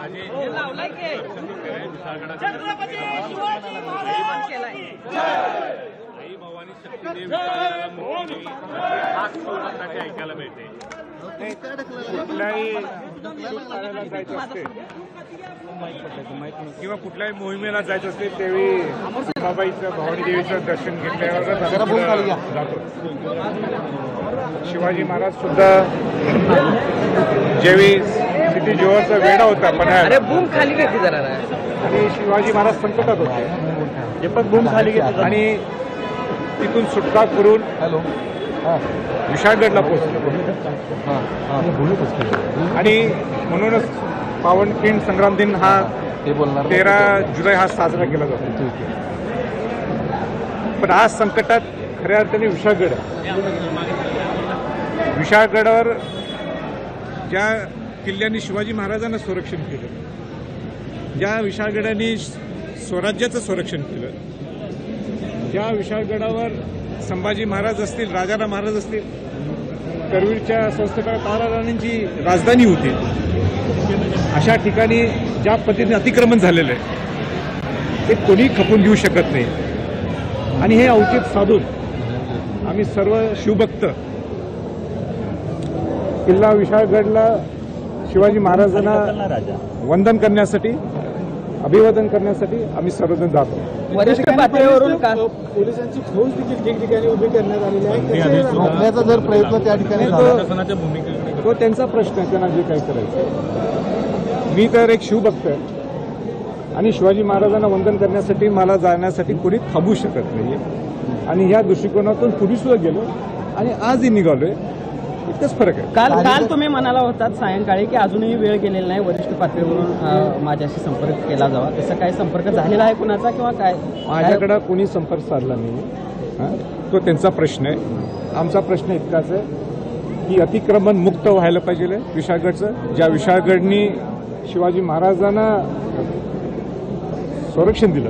आई भवानी शक्तीदेव ऐकायला मिळते। कुठल्याही जायचं असते किंवा कुठल्याही मोहिमेला जायचं असते त्यावेळी अंबाबाईचं भवानी देवीचं दर्शन घेतल्यावर जातो। शिवाजी महाराज सुद्धा ज्यावेळी सिटी जोहरचा वेढा होता पन्हाळ खाली घेतली जरा आणि शिवाजी महाराज संकटात होते बूम खाली घेतली आणि तिथून सुटका करून विशाळगडला पोहोचले आणि म्हणूनच पावनखिंड संग्राम दिन हा 13 जुलै हा साजरा केला जातो। पण आज संकटात खऱ्या अर्थाने विशाळगडावर ज्या किल्ल्यांनी शिवाजी महाराजांना संरक्षण केलं, ज्या विशाळगडाने स्वराज्याचं संरक्षण केलं, ज्या विशाळगडावर संभाजी महाराज असतील, राजाराम महाराज असतील, करवीरच्या संस्थापक ताराराणींची राजधानी होती, अशा ठिकाणी ज्या पद्धतीने अतिक्रमण झालेलं आहे ते कोणी खपून घेऊ शकत नाही। आणि हे औचित्य साधून आम्ही सर्व शिवभक्त किल्ला विशाळगडला शिवाजी महाराजांना वंदन करण्यासाठी, अभिवादन करण्यासाठी आम्ही सर्वजण जातो। वरिष्ठ पातळीवरून पोलिसांची फौज देखील ठिकठिकाणी उभी करण्यात आलेली आहे। रोखण्याचा जर प्रयत्न त्या ठिकाणी तो त्यांचा प्रश्न आहे, त्यांना जे काही करायचं। मी तर एक शिवभक्त आहे आणि शिवाजी महाराजांना वंदन करण्यासाठी मला जाण्यासाठी कोणी थांबू शकत नाही आणि ह्या दृष्टिकोनातून पूर्वी सुद्धा गेलो आणि आजही निघालोय, इतकंच फरक आहे। काल तुम्ही म्हणाला होतात सायंकाळी की अजूनही वेळ गेलेला नाही, वरिष्ठ पातळीवरून माझ्याशी संपर्क केला जावा, तसं काय संपर्क झालेला आहे कुणाचा किंवा काय? माझ्याकडे कोणी संपर्क साधला नाही, तो त्यांचा प्रश्न आहे। आमचा प्रश्न इतकाच आहे की अतिक्रमण मुक्त व्हायला पाहिजे विशाळगडचं, ज्या विशाळगडनी शिवाजी महाराजांना संरक्षण दिलं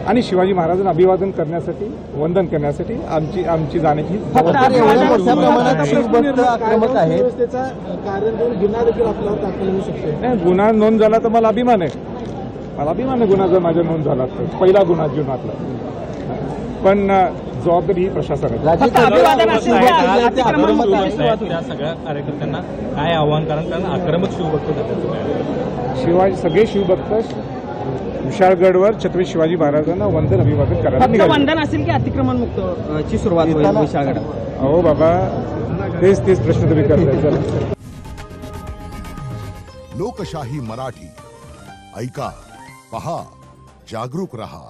आणि शिवाजी महाराजांना अभिवादन करण्यासाठी, वंदन करण्यासाठी आमची जाण्याची गुन्हा नोंद झाला तर मला अभिमान आहे, गुन्हा जर माझ्या नोंद झाला तर पहिला गुन्हा जीवनातला, पण जबाबदारी ही प्रशासनाची। त्या सगळ्या कार्यकर्त्यांना काय आव्हान, कारण आक्रमक शिवभक्त सगळे शिवभक्त विशाळगडवर छत्रपती शिवाजी महाराजांना वंदन अभिवादन करायला वंदन असेल की अतिक्रमण मुक्त ची सुरुवात होईल विशाळगडावर? अहो बाबा, तेच प्रश्न तुम्ही करताय। लोकशाही मराठी ऐका, पहा, जागरूक रहा।